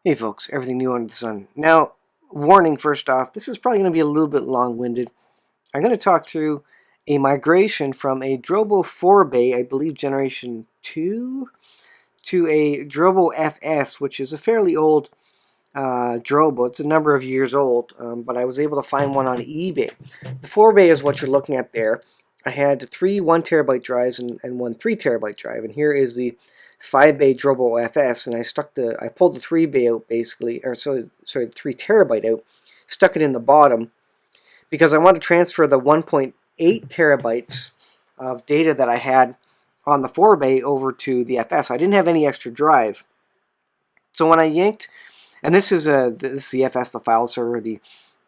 Hey folks, everything new under the sun. Now, warning first off, this is probably going to be a little bit long-winded. I'm going to talk through a migration from a Drobo 4-bay, I believe generation 2, to a Drobo FS, which is a fairly old Drobo. It's a number of years old, but I was able to find one on eBay. The 4-bay is what you're looking at there. I had three 1 terabyte drives and one 3 terabyte drive, and here is the 5-bay Drobo FS, and I pulled the 3-bay out basically, or sorry, the 3 terabyte out, stuck it in the bottom because I want to transfer the 1.8 terabytes of data that I had on the 4-bay over to the FS. I didn't have any extra drive, so when I yanked, and this is the FS, the file server, the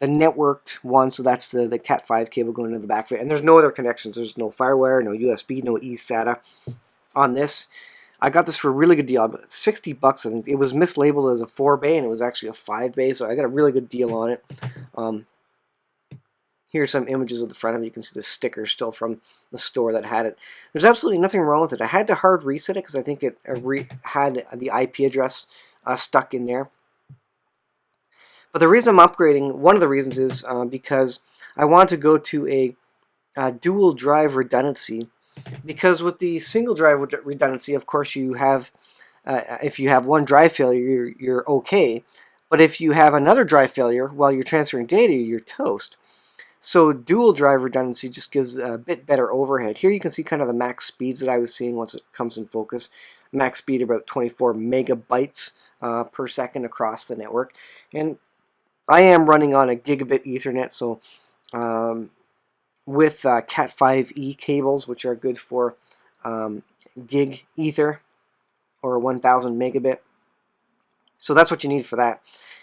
networked one, so that's the Cat5 cable going into the back of it, and there's no other connections. There's no FireWire, no USB, no eSATA on this. I got this for a really good deal, about 60 bucks. I think it was mislabeled as a 4-bay, and it was actually a 5-bay, so I got a really good deal on it. Here's some images of the front of it. You can see the sticker still from the store that had it. There's absolutely nothing wrong with it. I had to hard reset it because I think it had the IP address stuck in there. But the reason I'm upgrading, one of the reasons is because I want to go to a dual drive redundancy. Because with the single drive redundancy, of course, you have if you have one drive failure, you're okay. But if you have another drive failure while you're transferring data, you're toast. So dual drive redundancy just gives a bit better overhead. Here you can see kind of the max speeds that I was seeing once it comes in focus. Max speed about 24 megabytes per second across the network. And I am running on a gigabit Ethernet, so with Cat5e cables, which are good for gig ether or 1000 megabit. So that's what you need for that.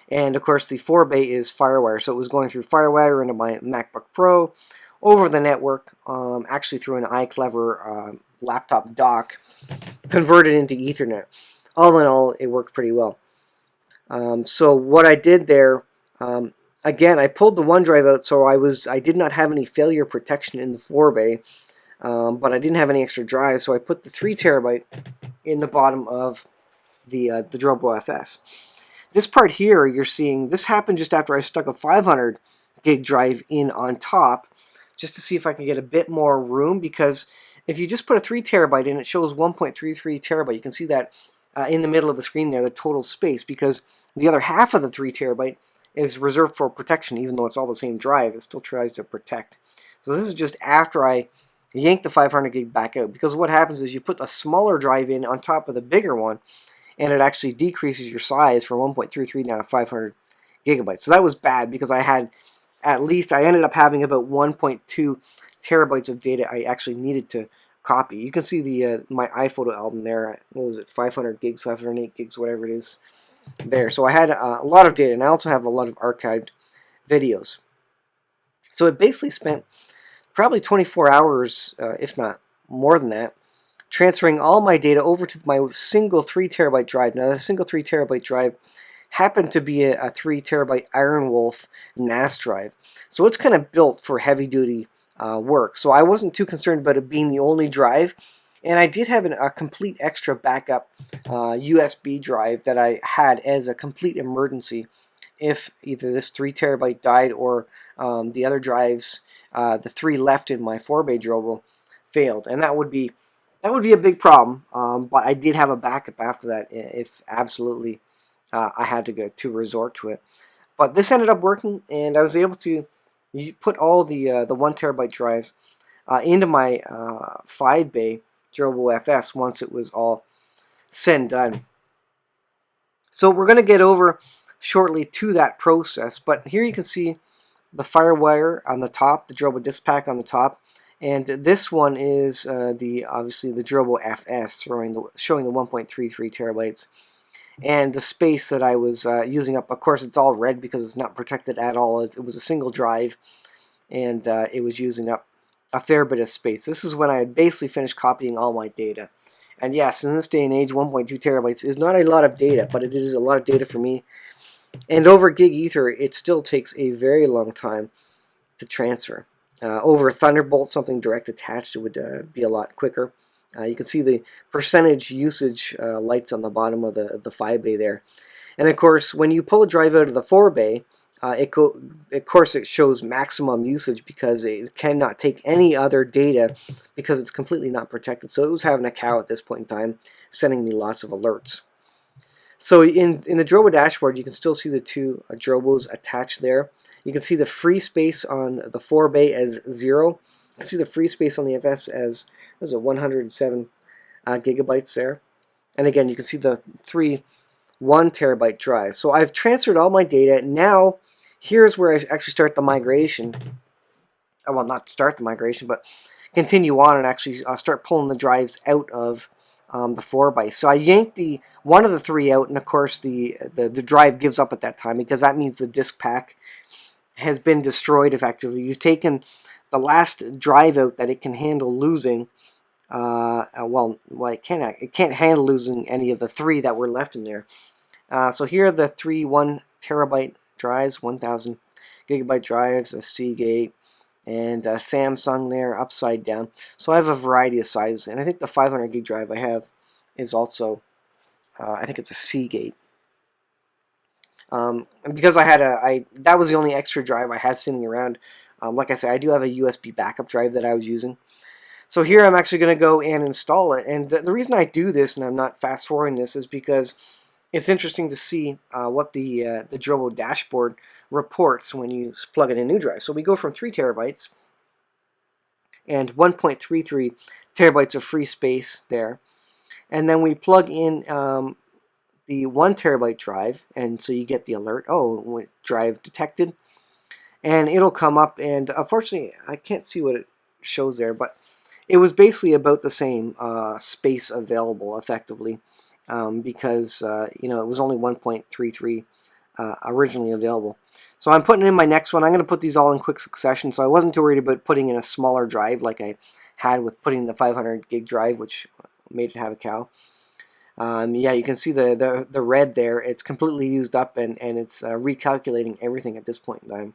And of course the 4-bay is FireWire, so it was going through FireWire into my MacBook Pro over the network, actually through an iClever laptop dock, converted into Ethernet. All in all, it worked pretty well. So what I did there, again, I pulled the OneDrive out, so I did not have any failure protection in the 4-bay, but I didn't have any extra drive, so I put the 3 terabyte in the bottom of the Drobo FS. This part here, you're seeing, this happened just after I stuck a 500 gig drive in on top, just to see if I can get a bit more room, because if you just put a 3 terabyte in, it shows 1.33 terabyte. You can see that in the middle of the screen there, the total space, because the other half of the 3 terabyte is reserved for protection. Even though it's all the same drive, it still tries to protect. So this is just after I yank the 500 gig back out, because what happens is you put a smaller drive in on top of the bigger one, and it actually decreases your size from 1.33 down to 500 gigabytes. So that was bad, because I ended up having about 1.2 terabytes of data I actually needed to copy. You can see the my iPhoto album there. What was it? 500 gigs, 508 gigs, whatever it is there. So I had a lot of data, and I also have a lot of archived videos. So it basically spent probably 24 hours, if not more than that, transferring all my data over to my single 3 terabyte drive. Now, the single 3 terabyte drive happened to be a 3 terabyte Iron Wolf NAS drive. So it's kind of built for heavy duty work. So I wasn't too concerned about it being the only drive. And I did have a complete extra backup USB drive that I had as a complete emergency if either this 3 terabyte died or the other drives, the 3 left in my 4-bay Drobo, failed. And that would be a big problem, but I did have a backup after that if absolutely I had to resort to it. But this ended up working, and I was able to put all the 1 terabyte drives into my 5-bay Drobo FS once it was all said and done. So we're going to get over shortly to that process, but here you can see the FireWire on the top, the Drobo disk pack on the top. And this one is obviously the Drobo FS, showing the 1.33 terabytes, and the space that I was using up. Of course, it's all red because it's not protected at all. It was a single drive, and it was using up a fair bit of space. This is when I had basically finished copying all my data. And yes, in this day and age, 1.2 terabytes is not a lot of data, but it is a lot of data for me. And over gig ether, it still takes a very long time to transfer. Over Thunderbolt, something direct attached, it would be a lot quicker. You can see the percentage usage lights on the bottom of the 5-bay there. And of course, when you pull a drive out of the 4-bay, of course it shows maximum usage because it cannot take any other data because it's completely not protected. So it was having a cow at this point in time, sending me lots of alerts. So in the Drobo dashboard, you can still see the two Drobos attached there. You can see the free space on the 4-bay as 0. You can see the free space on the FS as 107 gigabytes there. And again, you can see the 3 1 terabyte drives. So I've transferred all my data. Now, here's where I actually start the migration. Well, not start the migration, but continue on and actually start pulling the drives out of the 4-byte. So I yanked one of the 3 out, and of course the drive gives up at that time because that means the disk pack has been destroyed effectively. You've taken the last drive out that it can handle losing. Well, it can't handle losing any of the 3 that were left in there. So here are the 3 1 terabyte drives, 1,000 gigabyte drives, a Seagate, and a Samsung there upside down. So I have a variety of sizes, and I think the 500 gig drive I have is also, I think it's a Seagate. And because that was the only extra drive I had sitting around. Like I said, I do have a USB backup drive that I was using. So here I'm actually going to go and install it. And the reason I do this, and I'm not fast forwarding this, is because it's interesting to see what the Drobo dashboard reports when you plug in a new drive. So we go from 3 terabytes and 1.33 terabytes of free space there. And then we plug in the 1 terabyte drive, and so you get the alert, oh, drive detected. And it'll come up, and unfortunately I can't see what it shows there, but it was basically about the same space available effectively. Because it was only 1.33 originally available. So I'm putting in my next one. I'm going to put these all in quick succession, so I wasn't too worried about putting in a smaller drive like I had with putting the 500 gig drive, which made it have a cow. Yeah, you can see the red there. It's completely used up, and it's recalculating everything at this point in time.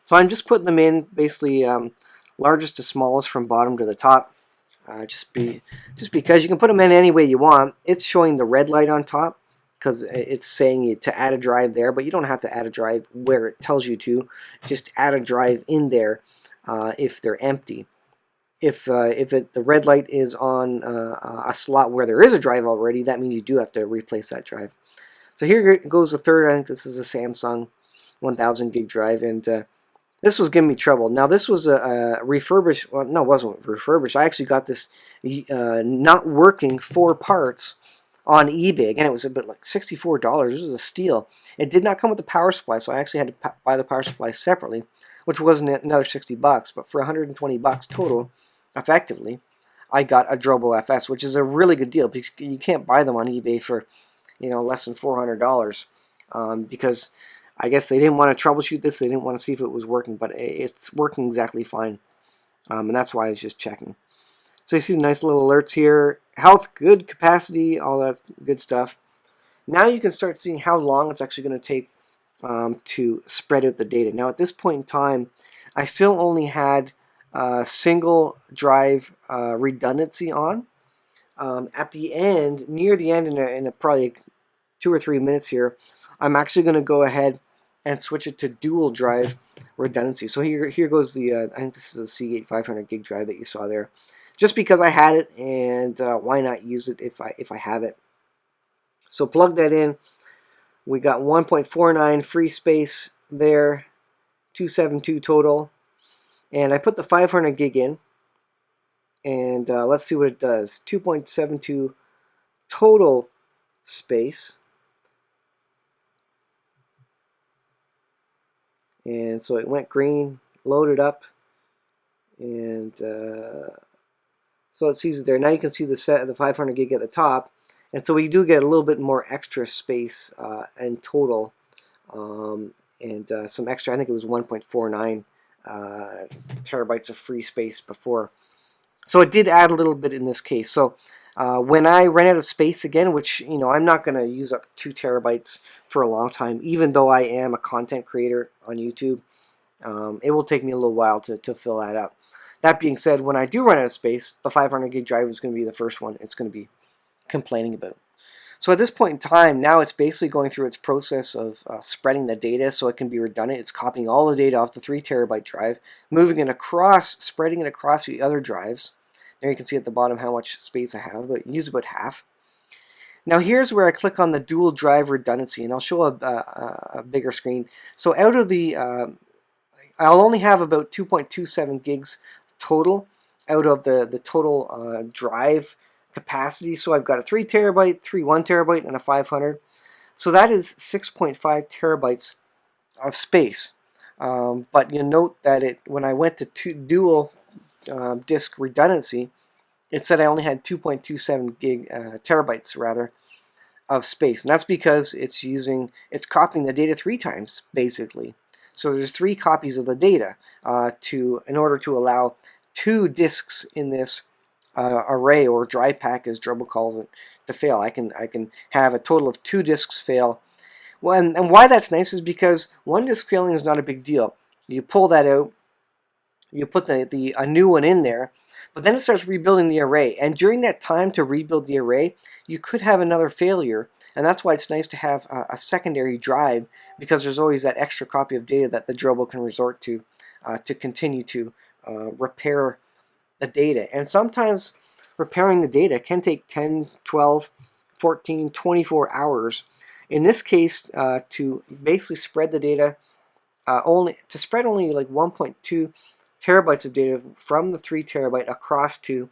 So I'm just putting them in basically largest to smallest from bottom to the top. Just because you can put them in any way you want. It's showing the red light on top because it's saying you to add a drive there, but you don't have to add a drive where it tells you to. Just add a drive in there if they're empty. If the red light is on a slot where there is a drive already, that means you do have to replace that drive. So here goes the third. I think this is a Samsung 1000 gig drive, and this was giving me trouble. Now this was a refurbished, well no, it wasn't refurbished. I actually got this not working 4 parts on eBay. Again, it was about like $64. This was a steal. It did not come with the power supply, so I actually had to buy the power supply separately, which wasn't another $60. But for $120 total, effectively, I got a Drobo FS, which is a really good deal because you can't buy them on eBay for less than $400 because I guess they didn't want to troubleshoot this. They didn't want to see if it was working, but it's working exactly fine. And that's why I was just checking. So you see the nice little alerts here. Health, good, capacity, all that good stuff. Now you can start seeing how long it's actually going to take to spread out the data. Now at this point in time, I still only had single drive redundancy on. At the end, near the end, in probably 2 or 3 minutes here, I'm actually going to go ahead and switch it to dual drive redundancy. So here goes the I think this is a Seagate 500 gig drive that you saw there, just because I had it, and why not use it if I have it. So plug that in. We got 1.49 free space there, 272 total, and I put the 500 gig in, and let's see what it does. 2.72 total space. And so it went green, loaded up, and so it sees it there. Now you can see the 500 gig at the top, and so we do get a little bit more extra space in total, and some extra. I think it was 1.49 terabytes of free space before. So it did add a little bit in this case. So when I run out of space again, which I'm not going to use up 2 terabytes for a long time, even though I am a content creator on YouTube, it will take me a little while to fill that up. That being said, when I do run out of space, the 500 gig drive is going to be the first one it's going to be complaining about. So at this point in time, now it's basically going through its process of spreading the data so it can be redundant. It's copying all the data off the 3 terabyte drive, moving it across, spreading it across the other drives. There you can see at the bottom how much space I have, but use about half. Now here's where I click on the dual drive redundancy, and I'll show a bigger screen. So out of the, I'll only have about 2.27 gigs total out of the total drive capacity. So I've got a 3 terabyte, 1 terabyte, and a 500. So that is 6.5 terabytes of space. But you'll note that when I went to dual disk redundancy, it said I only had 2.27 terabytes rather of space, and that's because it's copying the data 3 times basically. So there's 3 copies of the data in order to allow 2 disks in this array, or drive pack as Drobo calls it, to fail. I can have a total of 2 disks fail. Well, and why that's nice is because 1 disk failing is not a big deal. You pull that out, you put a new one in there, but then it starts rebuilding the array. And during that time to rebuild the array, you could have another failure. And that's why it's nice to have a secondary drive, because there's always that extra copy of data that the Drobo can resort to continue to repair the data. And sometimes repairing the data can take 10, 12, 14, 24 hours. In this case, to basically spread the data, only like 1.2 terabytes of data from the 3 terabyte across to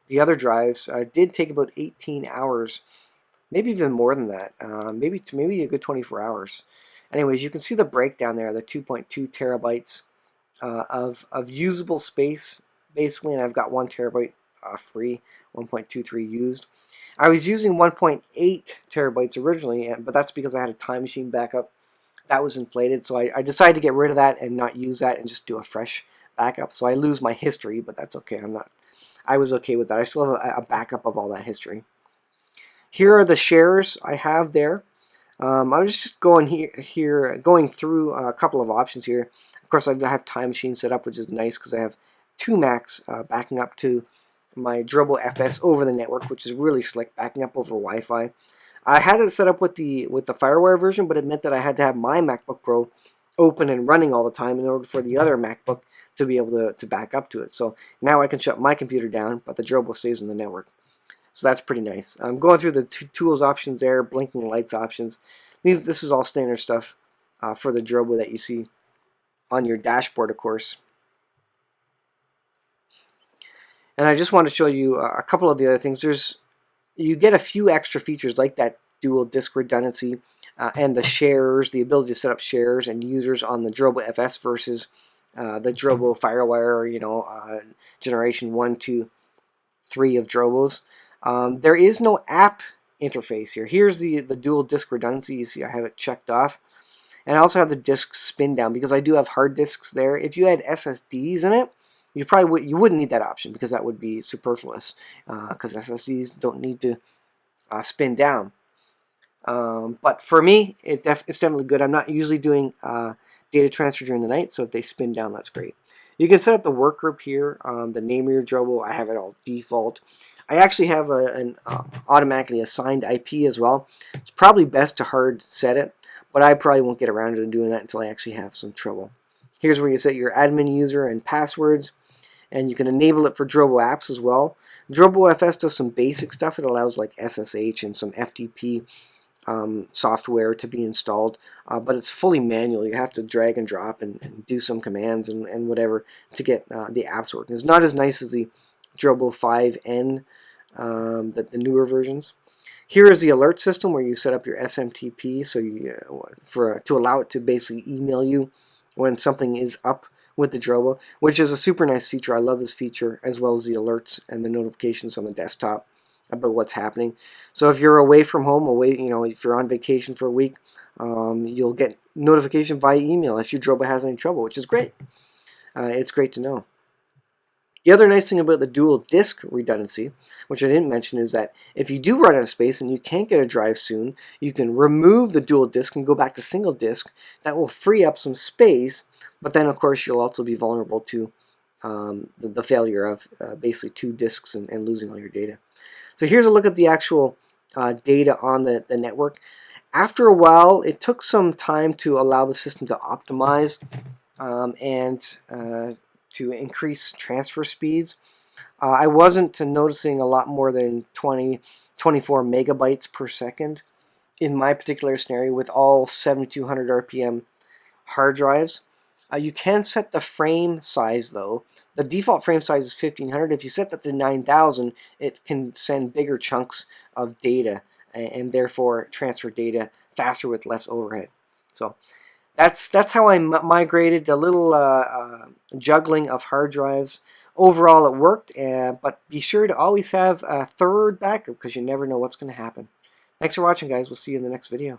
the other drives did take about 18 hours, maybe even more than that, maybe a good 24 hours. Anyways, you can see the breakdown there, the 2.2 terabytes of usable space basically, and I've got 1 terabyte free, 1.23 used. I was using 1.8 terabytes originally, but that's because I had a time machine backup that was inflated, so I decided to get rid of that and not use that and just do a fresh backup. So I lose my history, but that's okay. I was okay with that. I still have a backup of all that history. Here are the shares I have there. I was just going through a couple of options here. Of course, I have Time Machine set up, which is nice because I have 2 Macs backing up to my Drobo FS over the network, which is really slick, backing up over Wi-Fi. I had it set up with the FireWire version, but it meant that I had to have my MacBook Pro open and running all the time in order for the other MacBook to be able to back up to it. So now I can shut my computer down, but the Drobo stays on the network. So that's pretty nice. I'm going through the tools options there, blinking lights options. This is all standard stuff for the Drobo that you see on your dashboard, of course. And I just want to show you a couple of the other things. You get a few extra features like that dual disk redundancy and the shares, the ability to set up shares and users on the Drobo FS versus the Drobo FireWire, generation 1, 2, 3 of Drobos. There is no app interface here. Here's the dual disk redundancy. You see I have it checked off. And I also have the disk spin down because I do have hard disks there. If you had SSDs in it, you wouldn't need that option because that would be superfluous because SSDs don't need to spin down. But for me, it's definitely good. I'm not usually doing data transfer during the night, so if they spin down, that's great. You can set up the work group here, the name of your Drobo. I have it all default. I actually have an automatically assigned IP as well. It's probably best to hard set it, but I probably won't get around to doing that until I actually have some trouble. Here's where you set your admin user and passwords, and you can enable it for Drobo apps as well. Drobo FS does some basic stuff. It allows like SSH and some FTP software to be installed, but it's fully manual. You have to drag and drop and do some commands and whatever to get the apps working. It's not as nice as the Drobo 5N, the newer versions. Here is the alert system where you set up your SMTP so to allow it to basically email you when something is up with the Drobo, which is a super nice feature. I love this feature, as well as the alerts and the notifications on the desktop about what's happening. So if you're away from home, if you're on vacation for a week, you'll get notification via email if your Drobo has any trouble, which is great. It's great to know. The other nice thing about the dual disk redundancy, which I didn't mention, is that if you do run out of space and you can't get a drive soon, you can remove the dual disk and go back to single disk. That will free up some space, but then of course you'll also be vulnerable to the failure of basically 2 disks and losing all your data. So here's a look at the actual data on the network. After a while, it took some time to allow the system to optimize and to increase transfer speeds. I wasn't noticing a lot more than 24 megabytes per second in my particular scenario with all 7200 RPM hard drives. You can set the frame size though. The default frame size is 1500. If you set that to 9000, it can send bigger chunks of data and therefore transfer data faster with less overhead. So that's how I migrated. A little juggling of hard drives. Overall, it worked, but be sure to always have a third backup because you never know what's going to happen. Thanks for watching, guys. We'll see you in the next video.